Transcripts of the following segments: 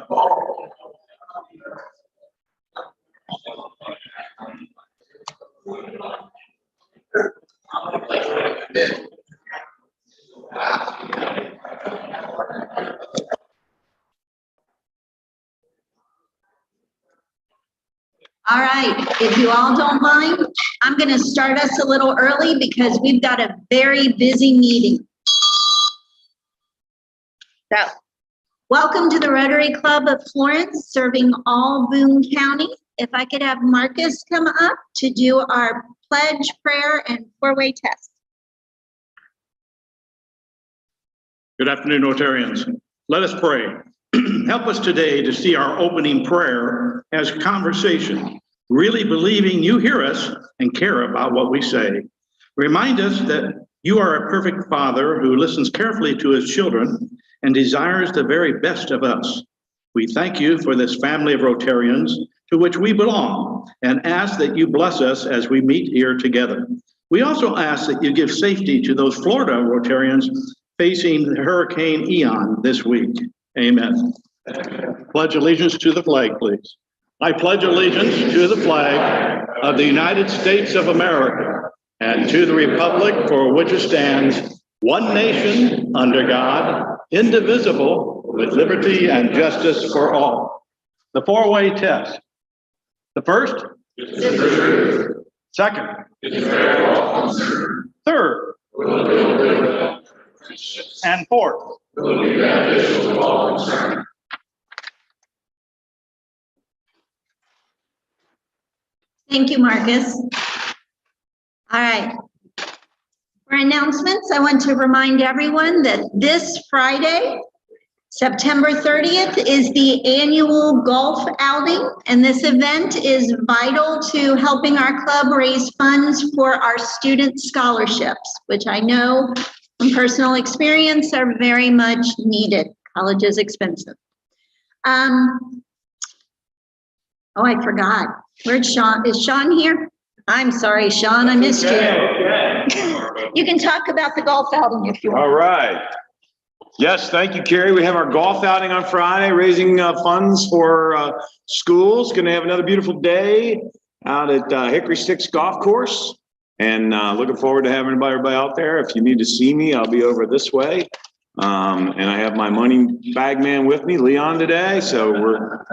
All right, if you all don't mind, I'm going to start us a little early because we've got a very busy meeting. So, welcome to the Rotary Club of Florence, serving all Boone County. If I could have Marcus come up to do our pledge, prayer, and four-way test. Good afternoon, Rotarians. Let us pray. Help us today to see our opening prayer as conversation, really believing you hear us and care about what we say. Remind us that you are a perfect Father who listens carefully to his children and desires the very best of us. We thank you for this family of Rotarians to which we belong and ask that you bless us as we meet here together. We also ask that you give safety to those Florida Rotarians facing Hurricane Ian this week. Amen. Pledge allegiance to the flag, please. I pledge allegiance to the flag of the United States of America and to the republic for which it stands, one nation under God, indivisible, with liberty and justice for all. The four-way test. The first, second, third, and fourth. Thank you, Marcus. All right. For announcements, I want to remind everyone that this Friday, September 30th, is the annual golf outing, and this event is vital to helping our club raise funds for our student scholarships, which I know from personal experience are very much needed. College is expensive. Oh, I forgot. Where's Sean? Is Sean here? I'm sorry, Sean, I missed you. You can talk about the golf outing if you want. All right. Yes, thank you, Carrie. We have our golf outing on Friday, raising funds for schools. Going to have another beautiful day out at Hickory 6 Golf Course. And looking forward to having everybody out there. If you need to see me, I'll be over this way. And I have my money bag man with me, Leon, today. So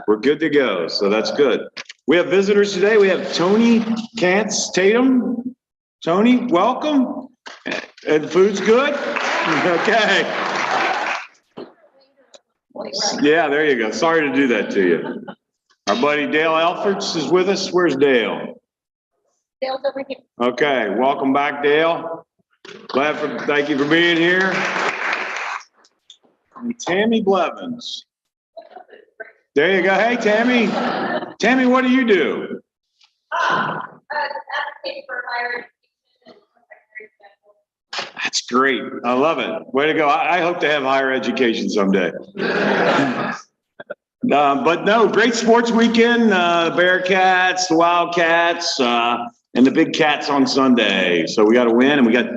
we're good to go. So that's good. We have visitors today. We have Tony Kantz Tatum. Tony, welcome. And food's good? Okay. Yeah, there you go. Sorry to do that to you. Our buddy Dale Alfords is with us. Where's Dale? Dale's over here. Okay, welcome back, Dale. Thank you for being here. And Tammy Blevins. There you go. Hey, Tammy. Tammy, what do you do? That's great. I love it. Way to go. I hope to have higher education someday. But no, great sports weekend. Bearcats, the Wildcats, and the Big Cats on Sunday. So we got to win, and we got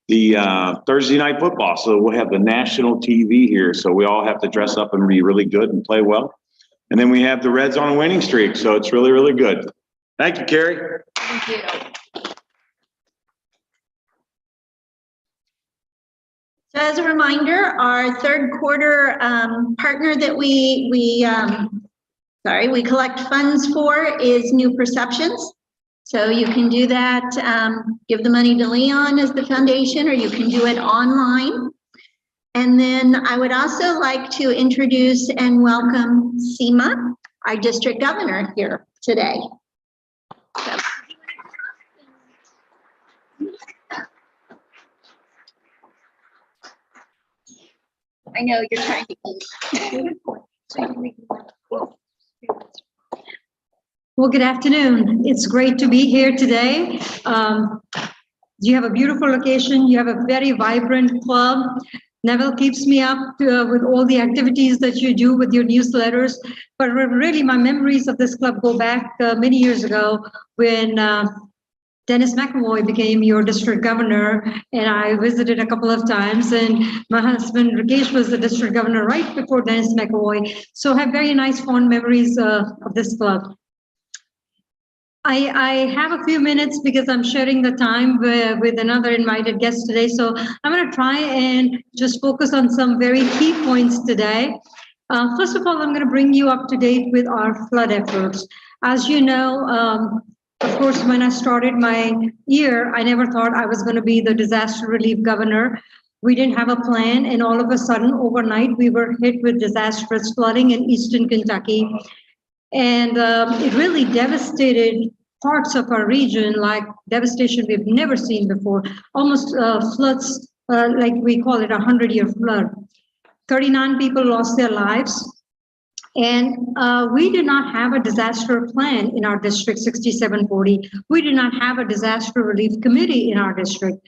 the Thursday night football. So we'll have the national TV here. So we all have to dress up and be really good and play well. And then we have the Reds on a winning streak. So it's really, really good. Thank you, Carrie. Thank you. So as a reminder, our third quarter partner that we collect funds for is New Perceptions. So you can do that, give the money to Leon as the foundation, or you can do it online. And then I would also like to introduce and welcome Seema, our district governor, here today. So. I know you're trying to eat. Well, good afternoon. It's great to be here today. You have a beautiful location. You have a very vibrant club. Neville keeps me up with all the activities that you do with your newsletters. But really, my memories of this club go back many years ago when Dennis McAvoy became your district governor, and I visited a couple of times, and my husband Rakesh was the district governor right before Dennis McAvoy. So I have very nice fond memories of this club. I have a few minutes because I'm sharing the time with another invited guest today. So I'm going to try and just focus on some very key points today. First of all, I'm going to bring you up to date with our flood efforts. As you know, of course, when I started my year, I never thought I was going to be the disaster relief governor. We didn't have a plan, and all of a sudden, overnight, we were hit with disastrous flooding in eastern Kentucky. And it really devastated parts of our region, like devastation we've never seen before, almost floods, like we call it 100-year flood. 39 people lost their lives. And we did not have a disaster plan in our district, 6740. We did not have a disaster relief committee in our district.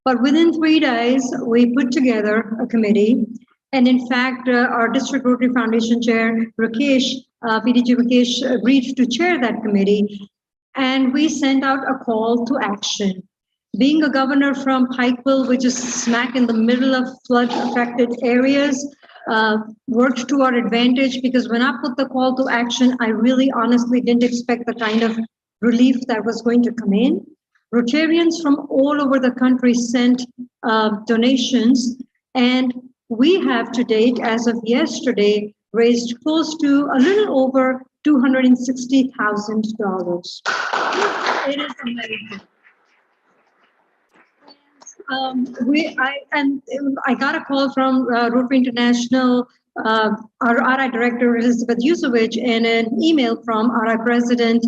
But within 3 days, we put together a committee. And in fact, our district Rotary Foundation chair, Rakesh, PDG Rakesh, agreed to chair that committee. And we sent out a call to action. Being a governor from Pikeville, which is smack in the middle of flood-affected areas, worked to our advantage, because when I put the call to action, I really honestly didn't expect the kind of relief that was going to come in. Rotarians from all over the country sent donations, and we have to date, as of yesterday, raised close to a little over $260,000. It is amazing. I got a call from Rotary International, our RI director Elizabeth Yusovich, and an email from RI president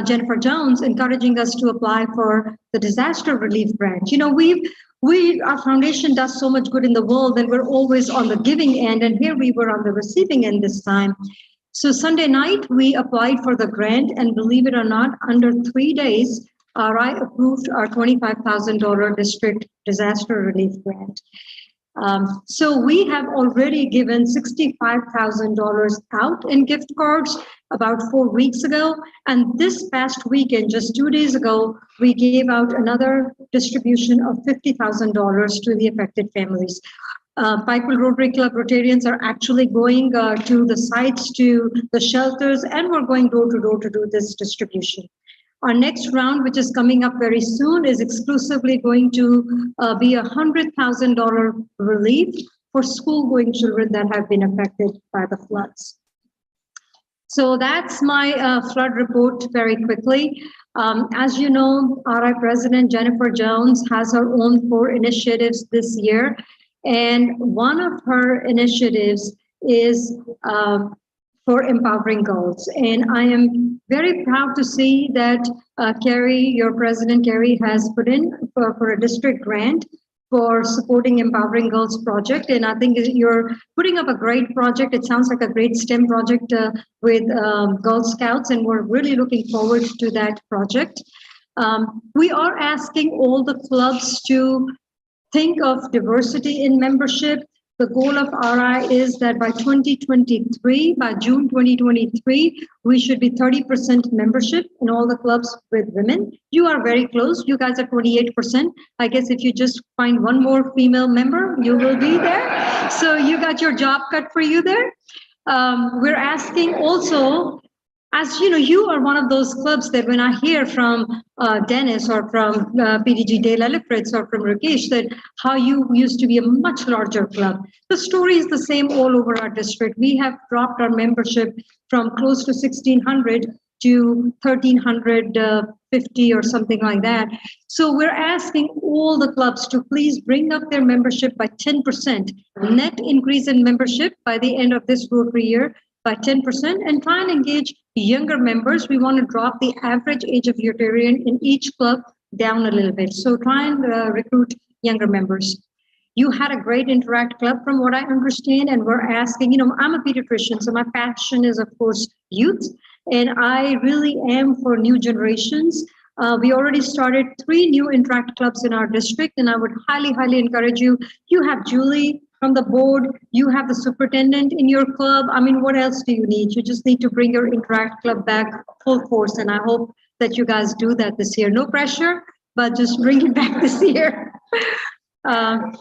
Jennifer Jones, encouraging us to apply for the disaster relief grant. You know, our foundation does so much good in the world, and we're always on the giving end, and here we were on the receiving end this time. So Sunday night, we applied for the grant, and believe it or not, under 3 days, RI approved our $25,000 district disaster relief grant. So we have already given $65,000 out in gift cards about 4 weeks ago. And this past weekend, just 2 days ago, we gave out another distribution of $50,000 to the affected families. Pikeville Rotary Club Rotarians are actually going to the sites, to the shelters, and we're going door to door to do this distribution. Our next round, which is coming up very soon, is exclusively going to be a $100,000 relief for school-going children that have been affected by the floods. So that's my flood report very quickly. As you know, RI President Jennifer Jones has her own 4 initiatives this year. And one of her initiatives is for empowering girls. And I am very proud to see that Carrie, your president, Carrie, has put in for a district grant for supporting Empowering Girls project. And I think you're putting up a great project. It sounds like a great STEM project with Girl Scouts, and we're really looking forward to that project. We are asking all the clubs to think of diversity in membership. The goal of RI is that by 2023, by June 2023, we should be 30% membership in all the clubs with women. You are very close. You guys are 28%. I guess if you just find one more female member, you will be there. So you got your job cut for you there. We're asking also, as you know, you are one of those clubs that when I hear from Dennis or from PDG Dale Elifritz or from Rakesh that how you used to be a much larger club. The story is the same all over our district. We have dropped our membership from close to 1,600 to 1,350 or something like that. So we're asking all the clubs to please bring up their membership by 10%, net increase in membership by the end of this Rotary year by 10%, and try and engage younger members. We want to drop the average age of Rotarian in each club down a little bit. So try and recruit younger members. You had a great Interact Club from what I understand, and we're asking, you know, I'm a pediatrician, so my passion is, of course, youth, and I really am for new generations. We already started 3 new Interact Clubs in our district, and I would highly, highly encourage you. You have Julie from the board, you have the superintendent in your club. I mean, what else do you need? You just need to bring your Interact Club back full force, and I hope that you guys do that this year. No pressure, but just bring it back this year. Well,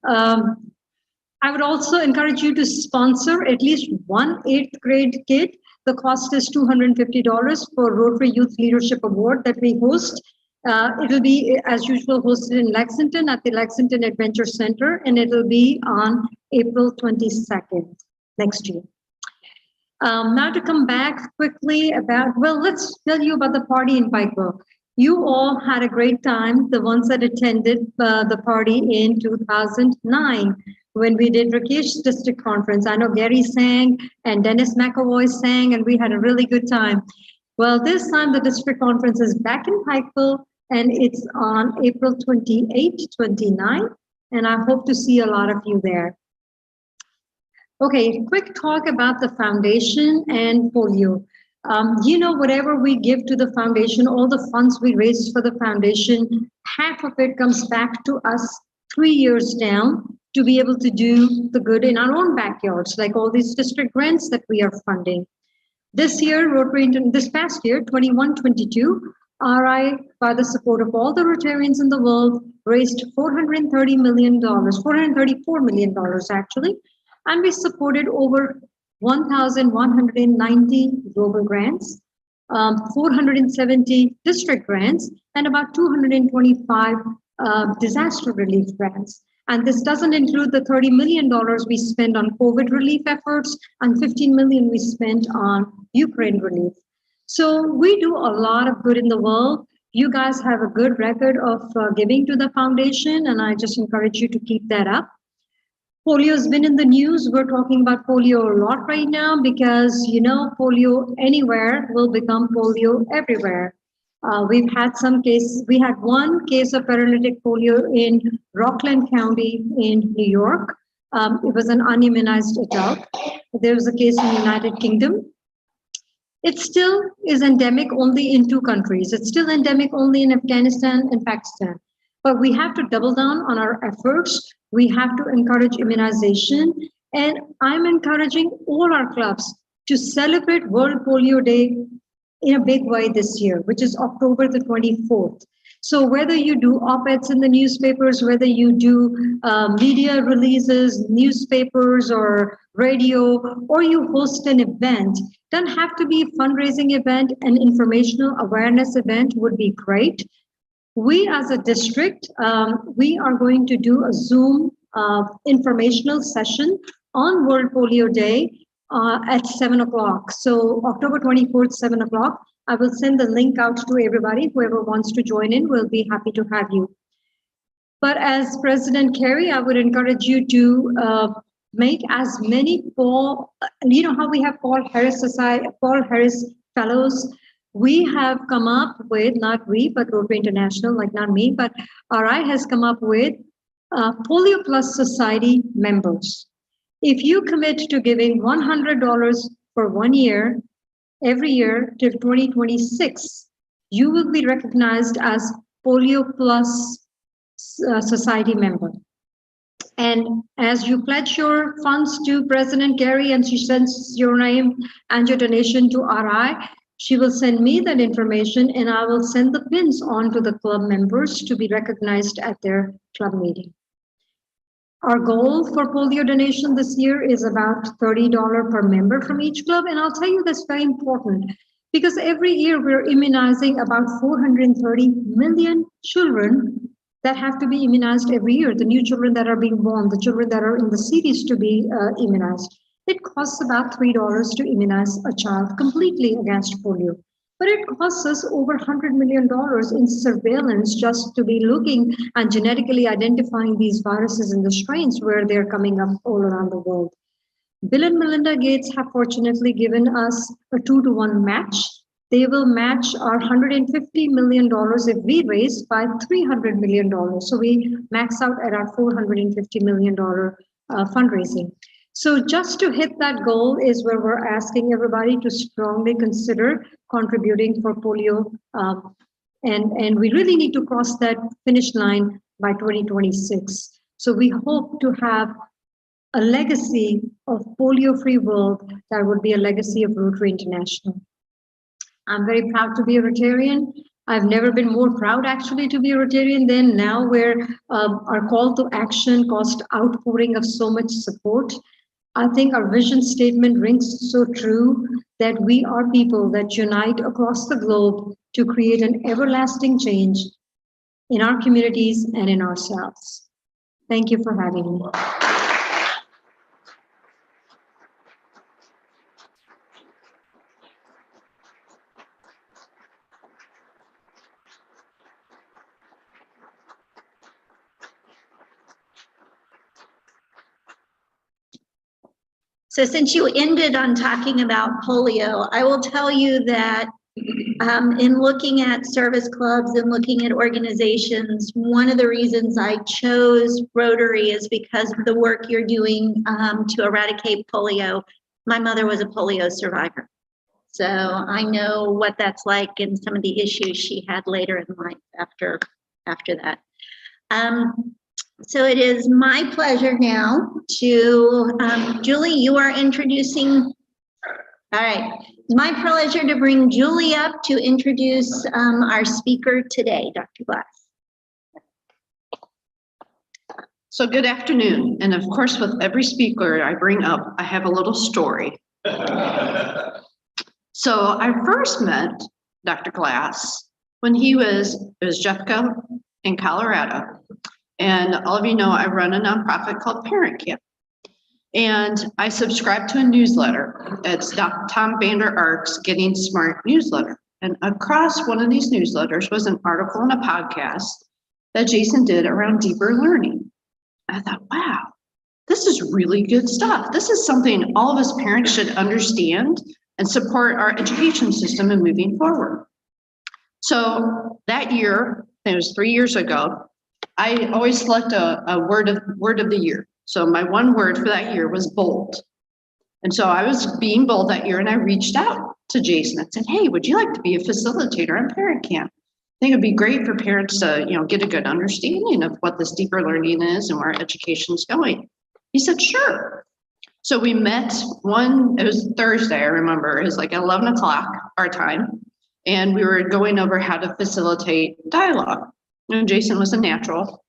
I would also encourage you to sponsor at least one 8th grade kid. The cost is $250 for Rotary Youth Leadership Award that we host. It will be, as usual, hosted in Lexington at the Lexington Adventure Center, and it will be on April 22nd next year. Now to come back quickly about, well, let's tell you about the party in Pikeville. You all had a great time, the ones that attended the party in 2009 when we did Rakesh's district conference. I know Gary sang and Dennis McAvoy sang, and we had a really good time. Well, this time the district conference is back in Pikeville, and it's on April 28, 29, and I hope to see a lot of you there. Okay, quick talk about the foundation and polio. You know, whatever we give to the foundation, all the funds we raise for the foundation, half of it comes back to us 3 years down to be able to do the good in our own backyards, like all these district grants that we are funding. This year, this past year, 21-22, RI, by the support of all the Rotarians in the world, raised $430 million, $434 million actually, and we supported over 1,190 global grants, 470 district grants, and about 225 disaster relief grants. And this doesn't include the $30 million we spent on COVID relief efforts and $15 million we spent on Ukraine relief. So we do a lot of good in the world. You guys have a good record of giving to the foundation, and I just encourage you to keep that up. Polio has been in the news. We're talking about polio a lot right now because, you know, polio anywhere will become polio everywhere. We've had some cases. We had one case of paralytic polio in Rockland County in New York. It was an unimmunized adult. There was a case in the United Kingdom. It still is endemic only in 2 countries. It's still endemic only in Afghanistan and Pakistan. But we have to double down on our efforts. We have to encourage immunization. And I'm encouraging all our clubs to celebrate World Polio Day in a big way this year, which is October the 24th. So whether you do op-eds in the newspapers, whether you do media releases, newspapers or radio, or you host an event, doesn't have to be a fundraising event, an informational awareness event would be great. We as a district, we are going to do a Zoom informational session on World Polio Day at 7 o'clock. So October 24th, 7 o'clock. I will send the link out to everybody. Whoever wants to join in, we'll be happy to have you. But as President Kerry, I would encourage you to make as many Paul, you know how we have Paul Harris Society, Paul Harris Fellows. We have come up with, not we, but Rotary International, like not me, but RI has come up with Polio Plus Society members. If you commit to giving $100 for 1 year, every year till 2026, you will be recognized as Polio Plus Society member. And as you pledge your funds to President Kerry and she sends your name and your donation to RI, she will send me that information and I will send the pins on to the club members to be recognized at their club meeting. Our goal for polio donation this year is about $30 per member from each club. And I'll tell you that's very important because every year we're immunizing about 430 million children that have to be immunized every year. The new children that are being born, the children that are in the cities to be immunized. It costs about $3 to immunize a child completely against polio. But it costs us over $100 million in surveillance just to be looking and genetically identifying these viruses and the strains where they're coming up all around the world. Bill and Melinda Gates have fortunately given us a 2-to-1 match. They will match our $150 million if we raise by $300 million. So we max out at our $450 million fundraising. So just to hit that goal is where we're asking everybody to strongly consider contributing for polio. And we really need to cross that finish line by 2026. So we hope to have a legacy of polio-free world that would be a legacy of Rotary International. I'm very proud to be a Rotarian. I've never been more proud actually to be a Rotarian than now, where our call to action caused outpouring of so much support. I think our vision statement rings so true that we are people that unite across the globe to create an everlasting change in our communities and in ourselves. Thank you for having me. So since you ended on talking about polio, I will tell you that in looking at service clubs and looking at organizations, one of the reasons I chose Rotary is because of the work you're doing to eradicate polio. My mother was a polio survivor, so I know what that's like and some of the issues she had later in life after that. So it is my pleasure now to, Julie, you are introducing. All right, it's my pleasure to bring Julie up to introduce our speaker today, Dr. Glass. So good afternoon. And of course, with every speaker I bring up, I have a little story. So I first met Dr. Glass when it was Jeffco in Colorado. And all of you know, I run a nonprofit called Parent Camp. And I subscribe to a newsletter. It's Tom Vander Ark's Getting Smart newsletter. And across one of these newsletters was an article and a podcast that Jason did around deeper learning. I thought, wow, this is really good stuff. This is something all of us parents should understand and support our education system in moving forward. So that year, it was 3 years ago, I always select a word of the year. So my one word for that year was bold. And so I was being bold that year and I reached out to Jason and said, hey, would you like to be a facilitator on Parent Camp? I think it'd be great for parents to, get a good understanding of what this deeper learning is and where education's going. He said, sure. So we met it was Thursday, I remember, it was like 11 o'clock our time. And we were going over how to facilitate dialogue. And Jason was a natural.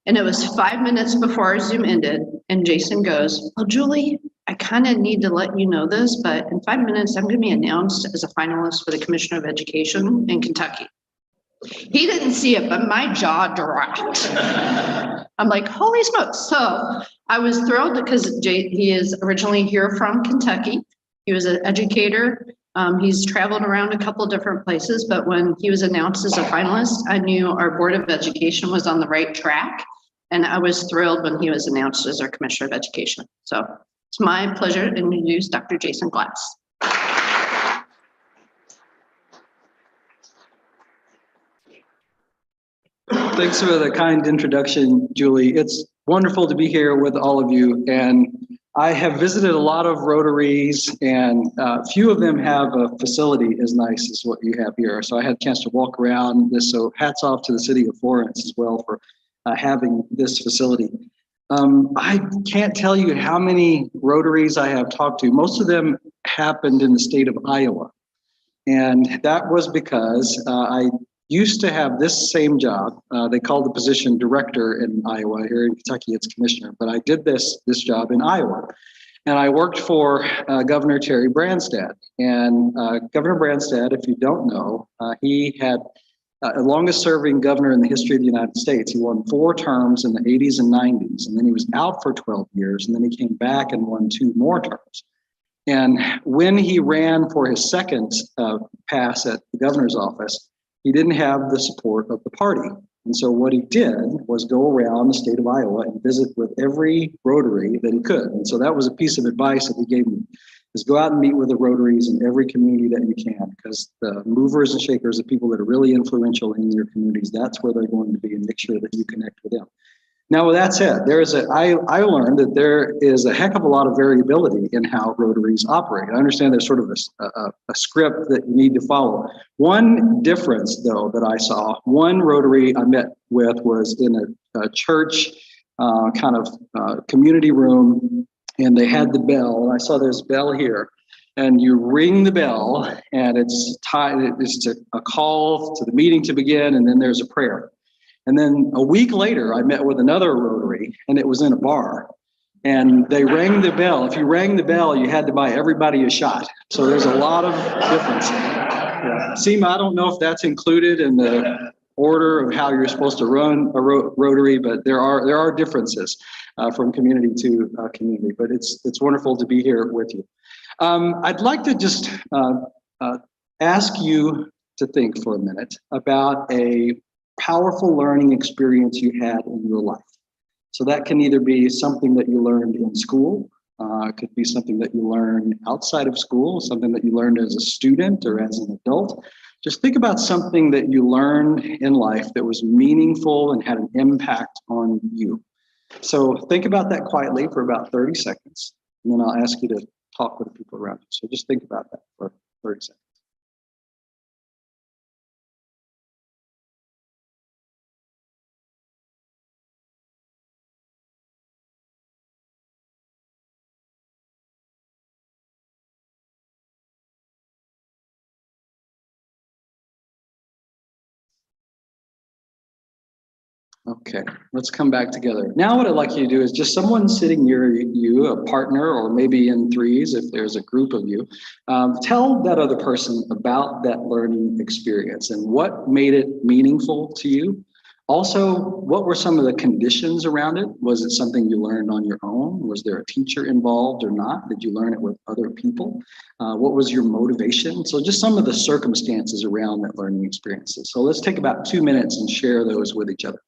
And it was 5 minutes before our Zoom ended. And Jason goes, well, Julie, I kind of need to let you know this, but in 5 minutes, I'm going to be announced as a finalist for the Commissioner of Education in Kentucky. He didn't see it, but my jaw dropped. I'm like, holy smokes. So I was thrilled because he is originally here from Kentucky. He was an educator. He's traveled around a couple different places, but when he was announced as a finalist, I knew our Board of Education was on the right track. And I was thrilled when he was announced as our Commissioner of Education. So it's my pleasure to introduce Dr. Jason Glass. Thanks for the kind introduction, Julie. It's wonderful to be here with all of you. And I have visited a lot of Rotaries, and few of them have a facility as nice as what you have here. So I had a chance to walk around this. So hats off to the city of Florence as well for having this facility. I can't tell you how many Rotaries I have talked to. Most of them happened in the state of Iowa. And that was because I used to have this same job. They call the position director in Iowa. Here in Kentucky, it's commissioner. But I did this job in Iowa. And I worked for Governor Terry Branstad. And Governor Branstad, if you don't know, he had the longest serving governor in the history of the United States. He won 4 terms in the 80s and 90s. And then he was out for 12 years. And then he came back and won 2 more terms. And when he ran for his second pass at the governor's office, he didn't have the support of the party. And so what he did was go around the state of Iowa and visit with every Rotary that he could. And so that was a piece of advice that he gave me, is go out and meet with the Rotaries in every community that you can, because the movers and shakers, the people that are really influential in your communities, that's where they're going to be, and make sure that you connect with them. Now, with that said, I learned that there is a heck of a lot of variability in how Rotaries operate. I understand there's sort of a script that you need to follow. One difference, though, that I saw, one Rotary I met with was in a church kind of community room. and they had the bell, and I saw this bell here, and you ring the bell, and it's to a call to the meeting to begin, and then there's a prayer. And then a week later, I met with another Rotary, and it was in a bar. And they rang the bell. If you rang the bell, you had to buy everybody a shot. So there's a lot of difference. Yeah. Seema, I don't know if that's included in the order of how you're supposed to run a Rotary, but there are differences from community to community. But it's wonderful to be here with you. I'd like to just ask you to think for a minute about a powerful learning experience you had in your life. So that can either be something that you learned in school, it could be something that you learned outside of school, something that you learned as a student or as an adult. Just think about something that you learned in life that was meaningful and had an impact on you. So think about that quietly for about 30 seconds, and then I'll ask you to talk with the people around you. So just think about that for 30 seconds. Okay, let's come back together. Now what I'd like you to do is just someone sitting near you, a partner, or maybe in threes if there's a group of you, tell that other person about that learning experience and what made it meaningful to you. Also, what were some of the conditions around it? Was it something you learned on your own? Was there a teacher involved or not? Did you learn it with other people? What was your motivation? So just some of the circumstances around that learning experiences. So let's take about 2 minutes and share those with each other.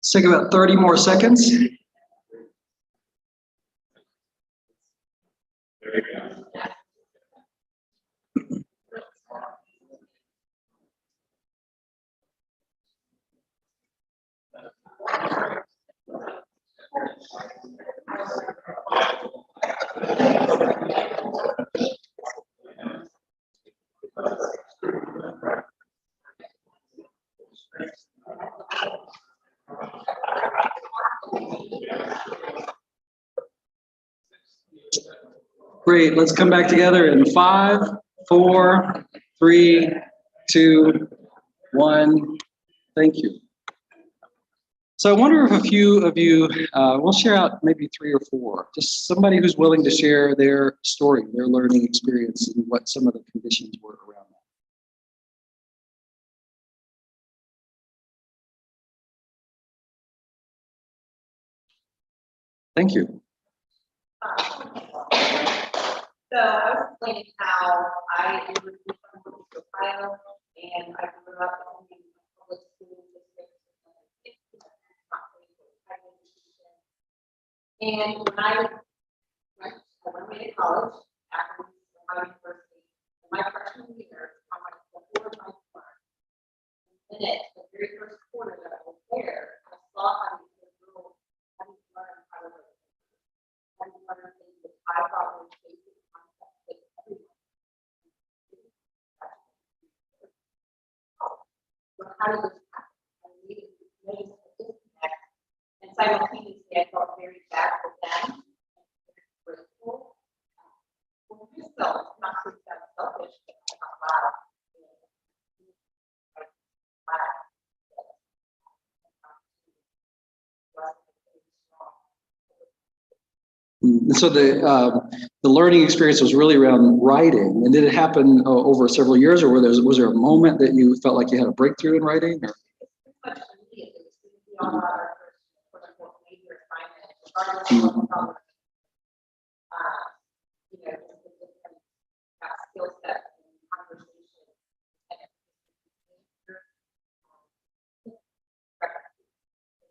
Let's take about 30 more seconds. Great, let's come back together in 5, 4, 3, 2, 1. Thank you. So I wonder if a few of you will share out maybe 3 or 4, just somebody who's willing to share their story, their learning experience, and what some of the conditions were around that. Thank you. So I was explaining how I am from Ohio and I grew up in the public school district. And when I went away to college after my university, in my freshman year, I went before my class. And it, the very first quarter that I was there, I saw how these girls hadn't learned how to live. Hadn't learned things that I thought were basic concepts that everyone. But how did this happen? I needed to make a disconnect. And simultaneously, I felt very bad for them. And very grateful for myself, not to sound selfish, but I'm not. So the learning experience was really around writing, and did it happen over several years, or was there a moment that you felt like you had a breakthrough in writing? Or?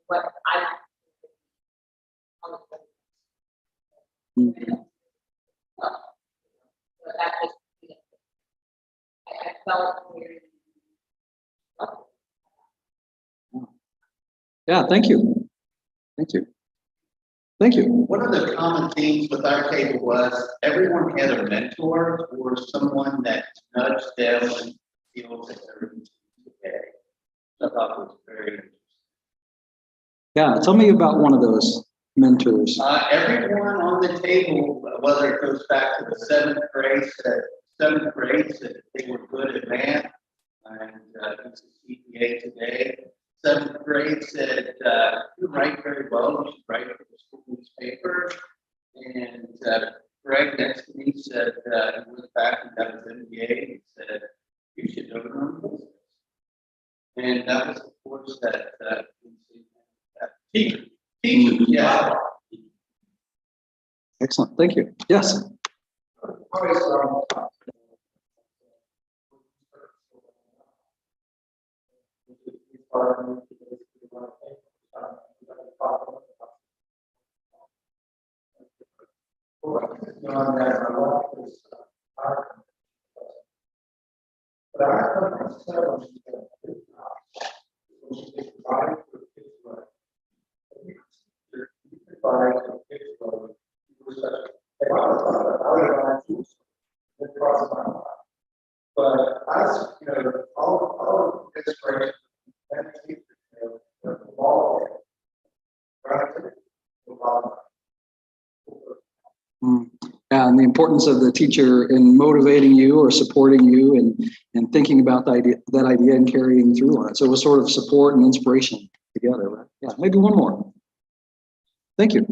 What I so that was, I felt very. Yeah, thank you. Thank you. Thank you. One of the common themes with our table was everyone had a mentor or someone that nudged them and feels that they're okay. I thought was very interesting. Yeah, tell me about one of those mentors. Everyone on the table, whether it goes back to the 7th grade, said they were good at math, and he's a CPA today. 7th grade said, you write very well, you should write for the school newspaper. And Greg next to me said, he went back and got his MBA and said, you should own your own business. And that was the course that teacher, yeah. Excellent, thank you. Yes. But I, all inspiration, Yeah, and the importance of the teacher in motivating you or supporting you and thinking about that idea and carrying through on it. So it was sort of support and inspiration together, right? Yeah, maybe one more. Thank you.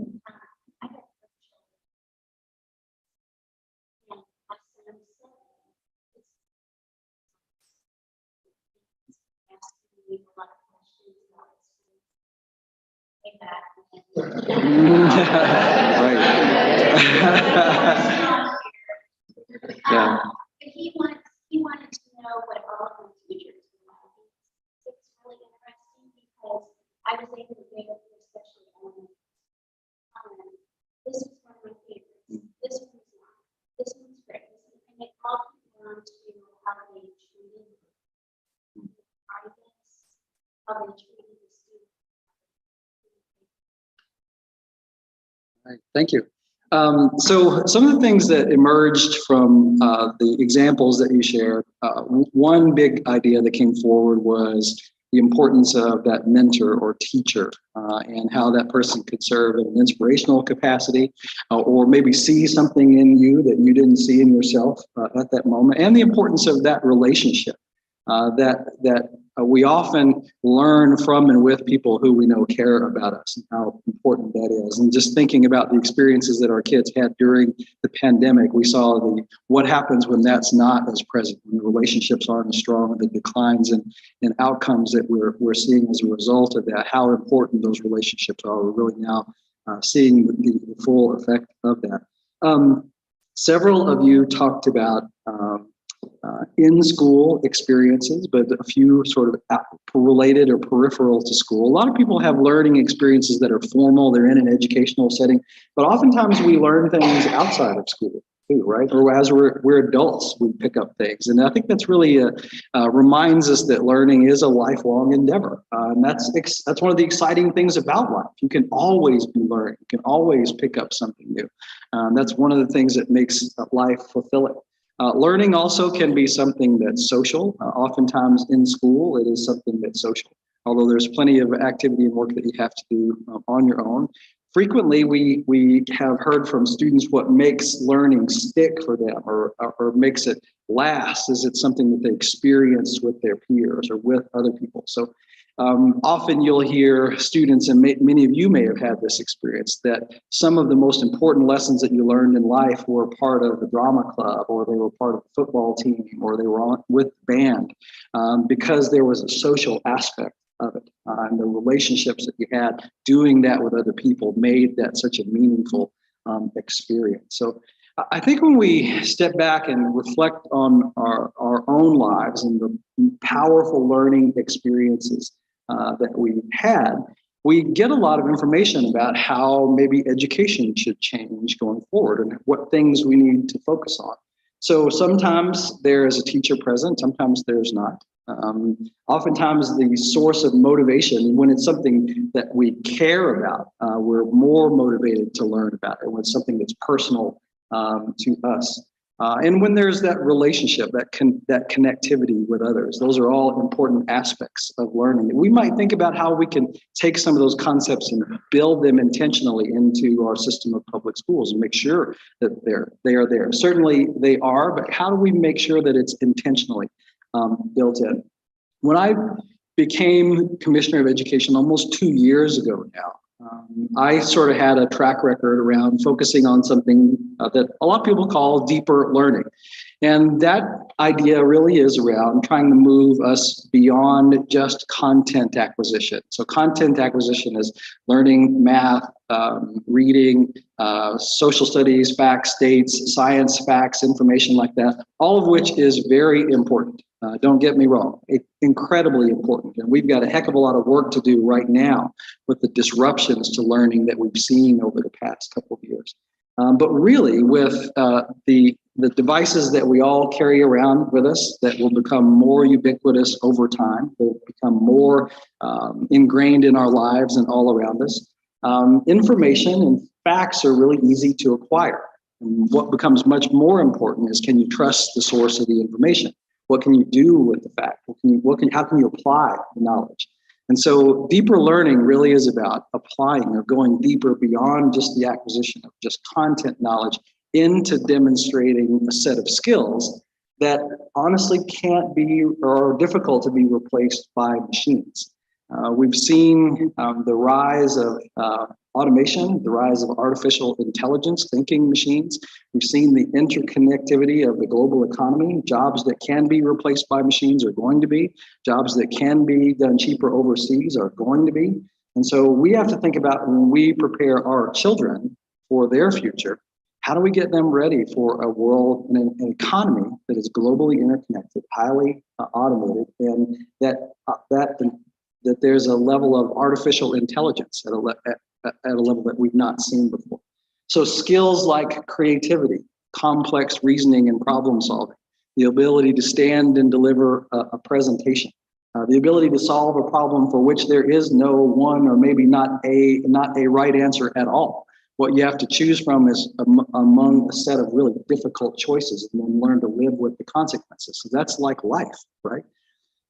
Right. Yeah. But he wanted to know what all of the teachers were like. It's really interesting because I was able to get it, especially on this was one of my favorites. This one's not. This one's great. And it all comes down to how they treated audience, how they treated the students. Right. Thank you. So some of the things that emerged from the examples that you shared, one big idea that came forward was the importance of that mentor or teacher and how that person could serve in an inspirational capacity or maybe see something in you that you didn't see in yourself at that moment, and the importance of that relationship, that We often learn from and with people who we know care about us and how important that is. And just thinking about the experiences that our kids had during the pandemic, we saw what happens when that's not as present, when the relationships aren't as strong, the declines and outcomes that we're seeing as a result of that, how important those relationships are. We're really now seeing the full effect of that. Several of you talked about in-school experiences, but a few sort of related or peripheral to school. A lot of people have learning experiences that are formal, they're in an educational setting, but oftentimes we learn things outside of school too, right? Or as we're adults, we pick up things. And I think that's really reminds us that learning is a lifelong endeavor. And that's one of the exciting things about life. You can always be learning, you can always pick up something new. That's one of the things that makes life fulfilling. Learning also can be something that's social. Oftentimes in school, it is something that's social, although there's plenty of activity and work that you have to do on your own. Frequently, we have heard from students what makes learning stick for them or makes it last. Is it something that they experience with their peers or with other people? So often you'll hear students, and many of you may have had this experience, that some of the most important lessons that you learned in life were part of the drama club, or they were part of the football team, or they were with band, because there was a social aspect of it. And the relationships that you had doing that with other people made that such a meaningful experience. So I think when we step back and reflect on our own lives and the powerful learning experiences that we had, we get a lot of information about how maybe education should change going forward and what things we need to focus on. So sometimes there is a teacher present, sometimes there's not. Oftentimes the source of motivation, when it's something that we care about, we're more motivated to learn about it. When it's something that's personal to us. And when there's that relationship, that connectivity with others, those are all important aspects of learning. We might think about how we can take some of those concepts and build them intentionally into our system of public schools and make sure that they are there. Certainly they are, but how do we make sure that it's intentionally built in? When I became Commissioner of Education almost 2 years ago now, I sort of had a track record around focusing on something that a lot of people call deeper learning. And that idea really is around trying to move us beyond just content acquisition. So content acquisition is learning math, reading, social studies, facts, dates, science, facts, information like that, all of which is very important. Don't get me wrong, it's incredibly important. And we've got a heck of a lot of work to do right now with the disruptions to learning that we've seen over the past couple of years. But really with the devices that we all carry around with us that will become more ubiquitous over time, will become more ingrained in our lives and all around us. Information and facts are really easy to acquire. And what becomes much more important is, can you trust the source of the information? What can you do with the fact? How can you apply the knowledge? And so deeper learning really is about applying or going deeper beyond just the acquisition of just content knowledge into demonstrating a set of skills that honestly can't be or are difficult to be replaced by machines. We've seen the rise of automation, the rise of artificial intelligence, thinking machines. We've seen the interconnectivity of the global economy. Jobs that can be replaced by machines are going to be. Jobs that can be done cheaper overseas are going to be. And so we have to think about, when we prepare our children for their future, how do we get them ready for a world and an economy that is globally interconnected, highly automated, and that there's a level of artificial intelligence at a level that we've not seen before. So skills like creativity, complex reasoning and problem solving, the ability to stand and deliver a presentation, the ability to solve a problem for which there is no one or maybe not a right answer at all. What you have to choose from is among a set of really difficult choices, and then learn to live with the consequences. So that's like life, right?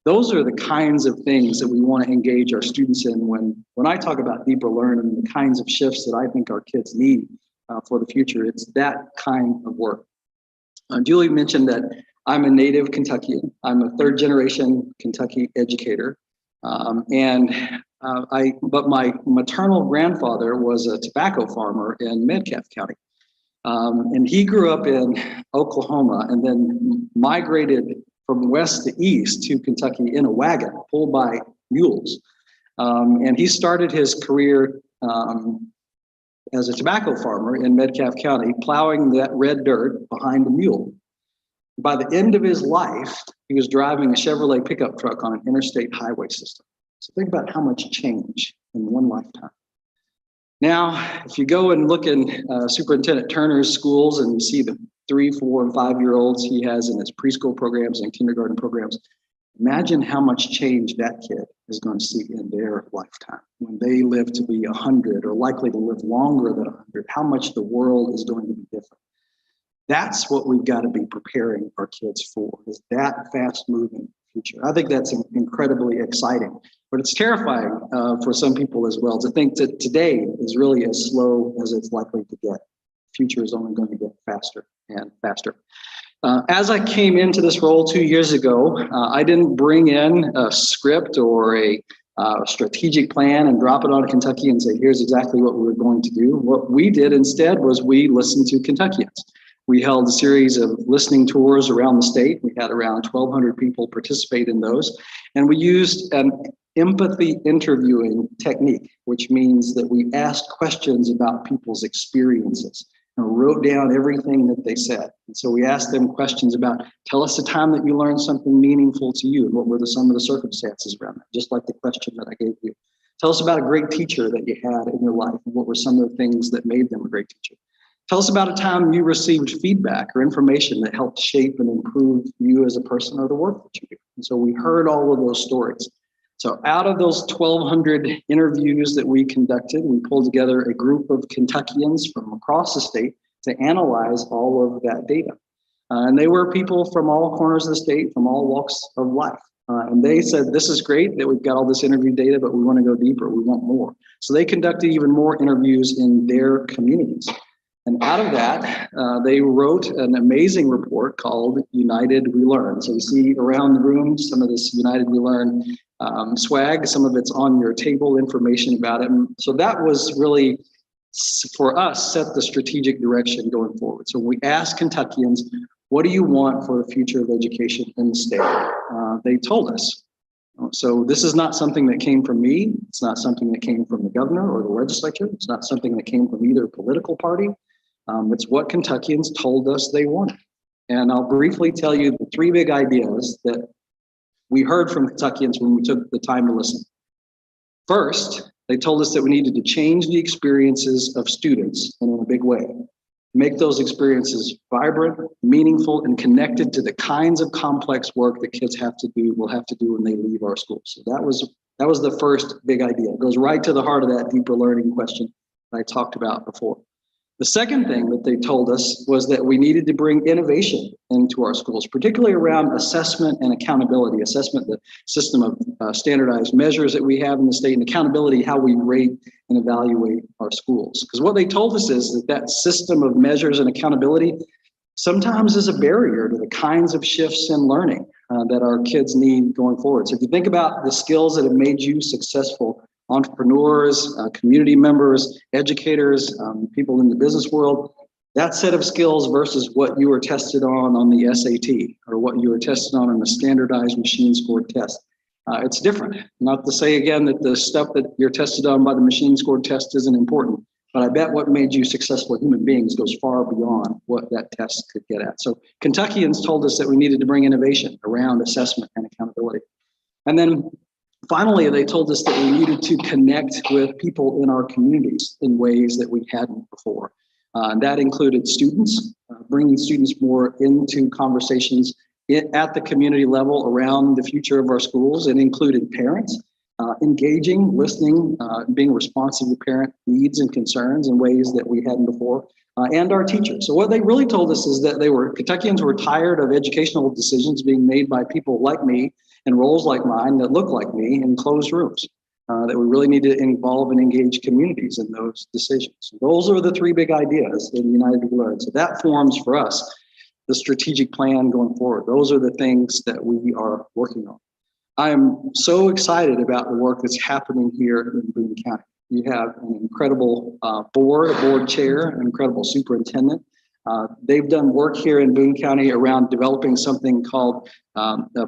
Those are the kinds of things that we want to engage our students in when I talk about deeper learning, the kinds of shifts that I think our kids need for the future. It's that kind of work. Julie mentioned that I'm a native Kentuckian. I'm a third generation Kentucky educator. But my maternal grandfather was a tobacco farmer in Metcalfe County. And he grew up in Oklahoma and then migrated from west to east to Kentucky in a wagon pulled by mules. And he started his career as a tobacco farmer in Metcalfe County, plowing that red dirt behind the mule. By the end of his life, he was driving a Chevrolet pickup truck on an interstate highway system. So think about how much change in one lifetime. Now, if you go and look in Superintendent Turner's schools and you see the 3, 4, and 5-year-olds he has in his preschool programs and kindergarten programs, imagine how much change that kid is going to see in their lifetime when they live to be 100 or likely to live longer than 100, how much the world is going to be different. That's what we've got to be preparing our kids for, is that fast-moving future. I think that's incredibly exciting, but it's terrifying for some people as well to think that today is really as slow as it's likely to get. The future is only going to get faster and faster. As I came into this role 2 years ago, I didn't bring in a script or a strategic plan and drop it on Kentucky and say, here's exactly what we were going to do. What we did instead was we listened to Kentuckians. We held a series of listening tours around the state. We had around 1,200 people participate in those. And we used an empathy interviewing technique, which means that we asked questions about people's experiences and wrote down everything that they said. And so we asked them questions about, tell us a time that you learned something meaningful to you, and what were some of the circumstances around that, just like the question that I gave you. Tell us about a great teacher that you had in your life, and what were some of the things that made them a great teacher. Tell us about a time you received feedback or information that helped shape and improve you as a person or the work that you do. And so we heard all of those stories. So out of those 1,200 interviews that we conducted, we pulled together a group of Kentuckians from across the state to analyze all of that data. And they were people from all corners of the state, from all walks of life. And they said, this is great that we've got all this interview data, but we want to go deeper. We want more. So they conducted even more interviews in their communities. And out of that, they wrote an amazing report called United We Learn. So you see around the room some of this United We Learn swag, some of it's on your table, information about it. And so that was really, for us, set the strategic direction going forward. So we asked Kentuckians, what do you want for the future of education in the state? They told us. So this is not something that came from me. It's not something that came from the governor or the legislature. It's not something that came from either political party. It's what Kentuckians told us they wanted. And I'll briefly tell you the 3 big ideas that we heard from Kentuckians when we took the time to listen. First, they told us that we needed to change the experiences of students in a big way. Make those experiences vibrant, meaningful, and connected to the kinds of complex work that kids will have to do when they leave our schools. So that was the first big idea. It goes right to the heart of that deeper learning question that I talked about before. The second thing that they told us was that we needed to bring innovation into our schools, particularly around assessment and accountability. Assessment, the system of standardized measures that we have in the state, and accountability, how we rate and evaluate our schools. Because what they told us is that that system of measures and accountability sometimes is a barrier to the kinds of shifts in learning that our kids need going forward. So if you think about the skills that have made you successful, entrepreneurs, community members, educators, people in the business world, that set of skills versus what you were tested on the SAT or what you were tested on a standardized machine scored test. It's different. Not to say again that the stuff that you're tested on by the machine scored test isn't important, but I bet what made you successful human beings goes far beyond what that test could get at. So Kentuckians told us that we needed to bring innovation around assessment and accountability. And then finally, they told us that we needed to connect with people in our communities in ways that we hadn't before. And that included students, bringing students more into conversations at the community level around the future of our schools. It included parents, engaging, listening, being responsive to parent needs and concerns in ways that we hadn't before, and our teachers. So what they really told us is that Kentuckians were tired of educational decisions being made by people like me and roles like mine that look like me in closed rooms, that we really need to involve and engage communities in those decisions. So those are the 3 big ideas in United We Learn. So that forms for us the strategic plan going forward. Those are the things that we are working on. I'm so excited about the work that's happening here in Boone County. You have an incredible board, a board chair, an incredible superintendent. They've done work here in Boone County around developing something called a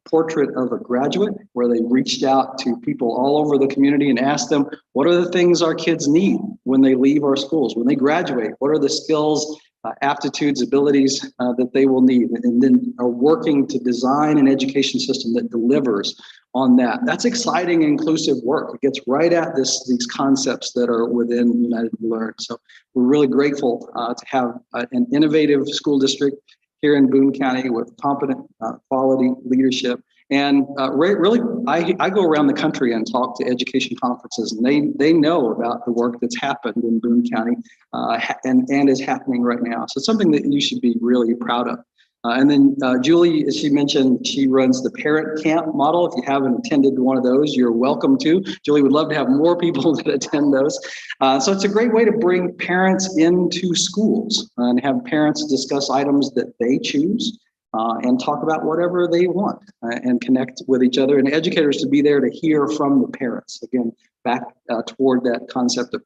portrait of a graduate, where they reached out to people all over the community and asked them, what are the things our kids need when they leave our schools, when they graduate? What are the skills, aptitudes, abilities that they will need? And then are working to design an education system that delivers on that. That's exciting, inclusive work. It gets right at these concepts that are within United We Learn. So we're really grateful to have an innovative school district here in Boone County with competent, quality leadership. And really, I go around the country and talk to education conferences, and they know about the work that's happened in Boone County and is happening right now. So it's something that you should be really proud of. And then Julie, as she mentioned, she runs the parent camp model. If you haven't attended one of those, you're welcome to. Julie would love to have more people that attend those. So it's a great way to bring parents into schools and have parents discuss items that they choose and talk about whatever they want and connect with each other, and educators to be there to hear from the parents. Again, back toward that concept of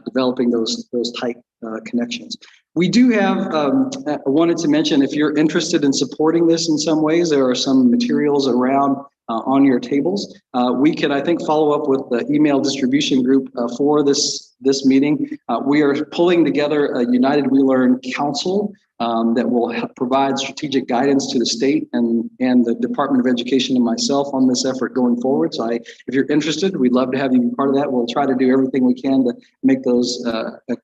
developing those tight connections. We do have, I wanted to mention, if you're interested in supporting this in some ways, there are some materials around on your tables. We could, I think, follow up with the email distribution group for this meeting. We are pulling together a United We Learn Council that will provide strategic guidance to the state and the Department of Education and myself on this effort going forward. So if you're interested, we'd love to have you be part of that. We'll try to do everything we can to make those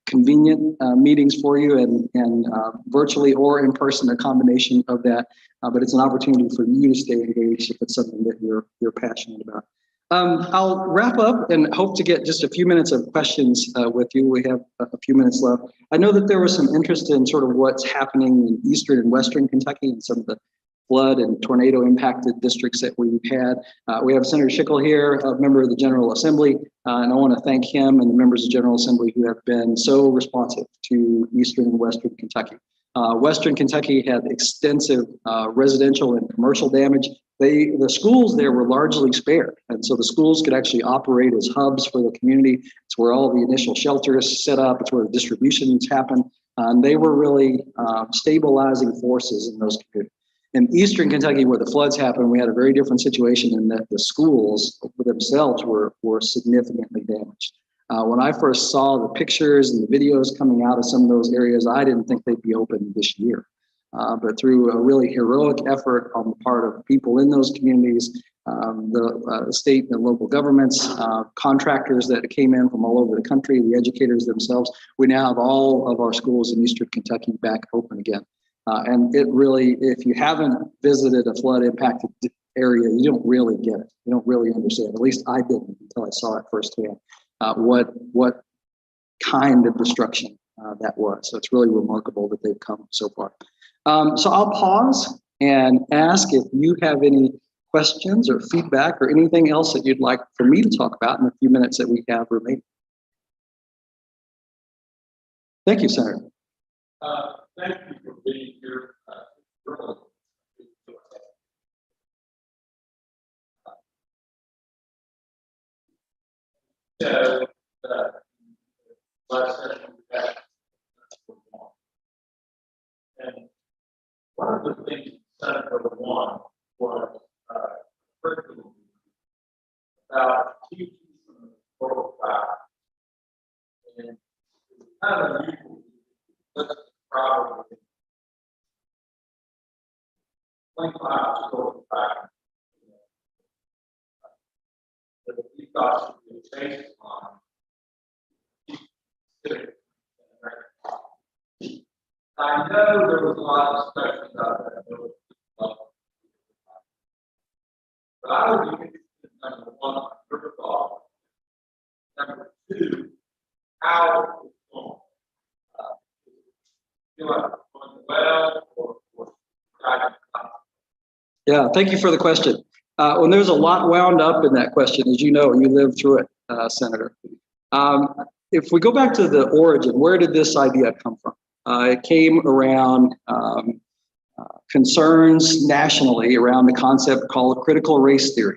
convenient meetings for you and virtually or in person, a combination of that. But it's an opportunity for you to stay engaged if it's something that you're passionate about. I'll wrap up and hope to get just a few minutes of questions with you. We have a few minutes left. I know that there was some interest in sort of what's happening in Eastern and Western Kentucky and some of the flood and tornado impacted districts that we've had. We have Senator Schickel here, a member of the General Assembly, and I want to thank him and the members of the General Assembly who have been so responsive to Eastern and Western Kentucky. Western Kentucky had extensive residential and commercial damage. The schools there were largely spared, and so the schools could actually operate as hubs for the community. It's where all the initial shelters set up. It's where the distributions happen. And they were really stabilizing forces in those communities. In Eastern Kentucky, where the floods happened, we had a very different situation in that the schools themselves were significantly damaged. When I first saw the pictures and the videos coming out of some of those areas, I didn't think they'd be open this year. But through a really heroic effort on the part of people in those communities, the state and local governments, contractors that came in from all over the country, the educators themselves, we now have all of our schools in Eastern Kentucky back open again. And it really, if you haven't visited a flood impacted area, you don't really get it. You don't really understand. At least I didn't until I saw it firsthand. What kind of destruction that was. So it's really remarkable that they've come so far. So I'll pause and ask if you have any questions or feedback or anything else that you'd like for me to talk about in the few minutes that we have remaining. Thank you, Senator. Thank you for being here. So, last session we had, and one of the things Senator won was curriculum about teaching from the world class. And it's kind of unusual. That's probably 25 schools back. But we thought should be based on I know there was a lot of discussion about that. But I would be interested in number one, your thought. Number two, how it's going. Feel like it's going well or Yeah, thank you for the question. Well, there's a lot wound up in that question, as you know, you lived through it, Senator. If we go back to the origin, where did this idea come from? It came around concerns nationally around the concept called critical race theory.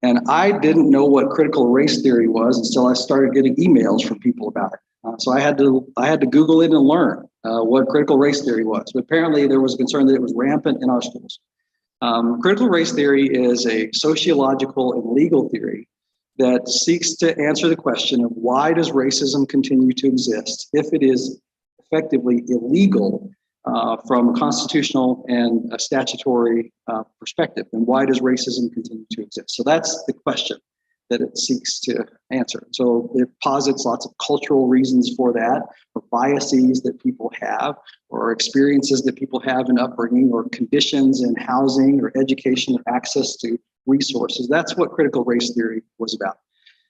And I didn't know what critical race theory was until I started getting emails from people about it. So I had to Google it and learn what critical race theory was. But apparently there was a concern that it was rampant in our schools. Critical race theory is a sociological and legal theory that seeks to answer the question of why does racism continue to exist if it is effectively illegal from a constitutional and a statutory perspective, and why does racism continue to exist? So that's the question that it seeks to answer. So it posits lots of cultural reasons for that, or biases that people have, or experiences that people have in upbringing, or conditions in housing or education or access to resources. That's what critical race theory was about.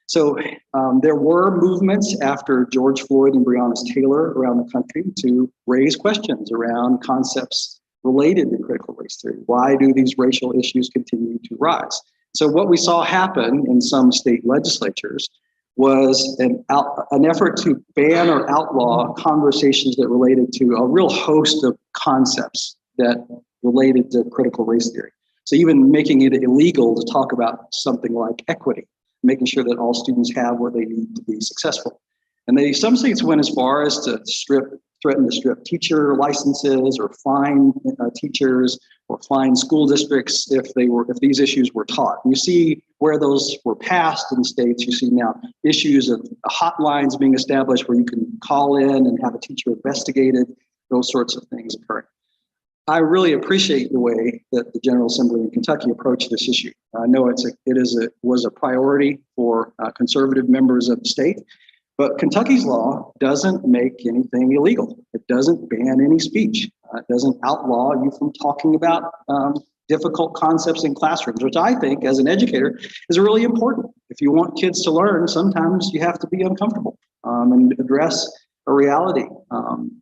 So there were movements after George Floyd and Breonna Taylor around the country to raise questions around concepts related to critical race theory. Why do these racial issues continue to rise? So what we saw happen in some state legislatures was an effort to ban or outlaw conversations that related to a real host of concepts that related to critical race theory. So even making it illegal to talk about something like equity, making sure that all students have what they need to be successful. And some states went as far as to threaten to strip teacher licenses or fine teachers or fine school districts if these issues were taught. And you see where those were passed in states. You see now issues of hotlines being established where you can call in and have a teacher investigated, those sorts of things occurring. I really appreciate the way that the General Assembly in Kentucky approached this issue. I know it was a priority for conservative members of the state, but Kentucky's law doesn't make anything illegal. It doesn't ban any speech. It doesn't outlaw you from talking about difficult concepts in classrooms, which I think as an educator is really important. If you want kids to learn, sometimes you have to be uncomfortable and address a reality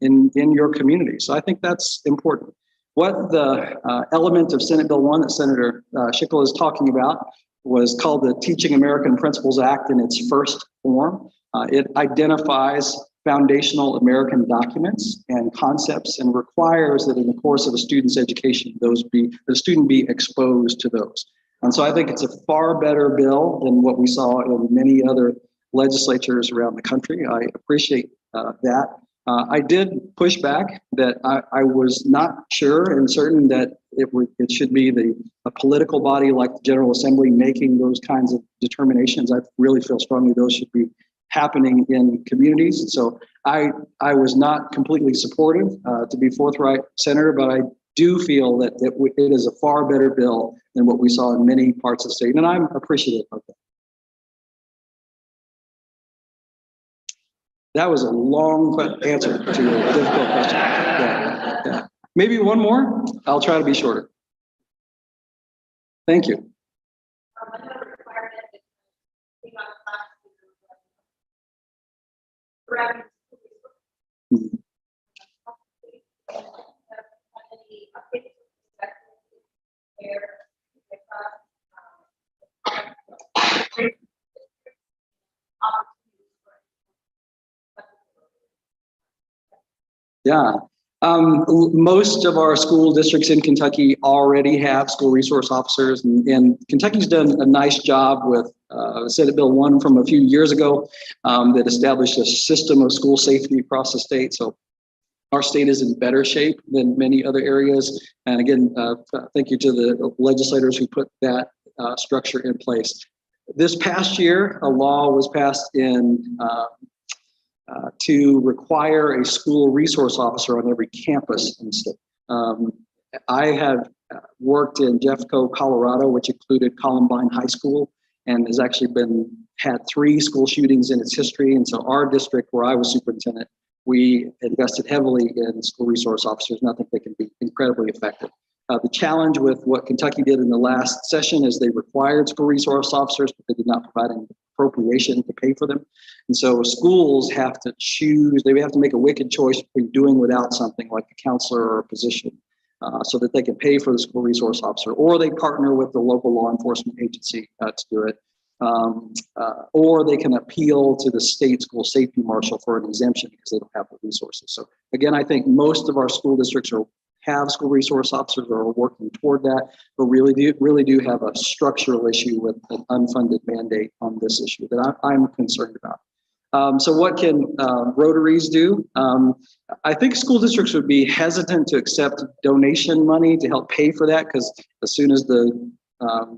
in your community. So I think that's important. What the element of Senate Bill 1 that Senator Schickel is talking about was called the Teaching American Principles Act in its first form. It identifies foundational American documents and concepts and requires that in the course of a student's education, the student be exposed to those. And so I think it's a far better bill than what we saw in many other legislatures around the country. I appreciate that. I did push back that I was not sure and certain that it should be a political body like the General Assembly making those kinds of determinations. I really feel strongly those should be happening in communities. And so I was not completely supportive, to be forthright, Senator, but I do feel that it is a far better bill than what we saw in many parts of the state, and I'm appreciative of that. That was a long answer to a difficult question. Yeah. Maybe one more? I'll try to be shorter. Thank you. Yeah. Most of our school districts in Kentucky already have school resource officers, and Kentucky's done a nice job with Senate Bill 1 from a few years ago that established a system of school safety across the state. So our state is in better shape than many other areas. And again, thank you to the legislators who put that structure in place. This past year, a law was passed to require a school resource officer on every campus in the state. I have worked in Jeffco, Colorado, which included Columbine High School, and has actually had 3 school shootings in its history. And so our district, where I was superintendent, we invested heavily in school resource officers, and I think they can be incredibly effective. The challenge with what Kentucky did in the last session is they required school resource officers, but they did not provide an appropriation to pay for them. And so schools have to choose, they have to make a wicked choice between doing without something like a counselor or a position so that they can pay for the school resource officer, or they partner with the local law enforcement agency to do it. or they can appeal to the state school safety marshal for an exemption because they don't have the resources. So again, I think most of our school districts have school resource officers or are working toward that, but really do have a structural issue with an unfunded mandate on this issue that I'm concerned about. So what can Rotaries do? I think school districts would be hesitant to accept donation money to help pay for that, because as soon as the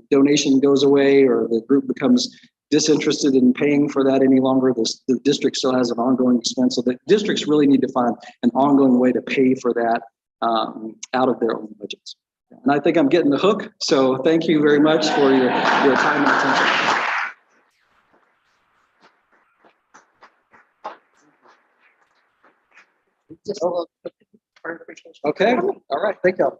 donation goes away or the group becomes disinterested in paying for that any longer, the district still has an ongoing expense. So the districts really need to find an ongoing way to pay for that out of their own budgets. And I think I'm getting the hook. So thank you very much for your time and attention. Just a little clarification. Okay, all right, thank you.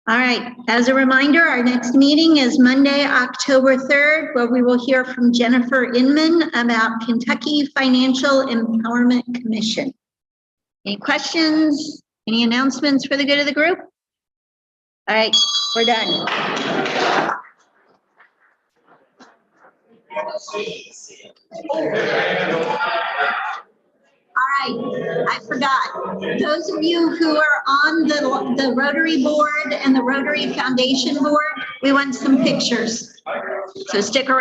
All right, as a reminder, our next meeting is Monday, October 3rd, where we will hear from Jennifer Inman about Kentucky Financial Empowerment Commission. Any questions? Any announcements for the good of the group? All right, we're done. All right, I forgot. Those of you who are on the Rotary board and the Rotary Foundation board, we want some pictures. So stick around.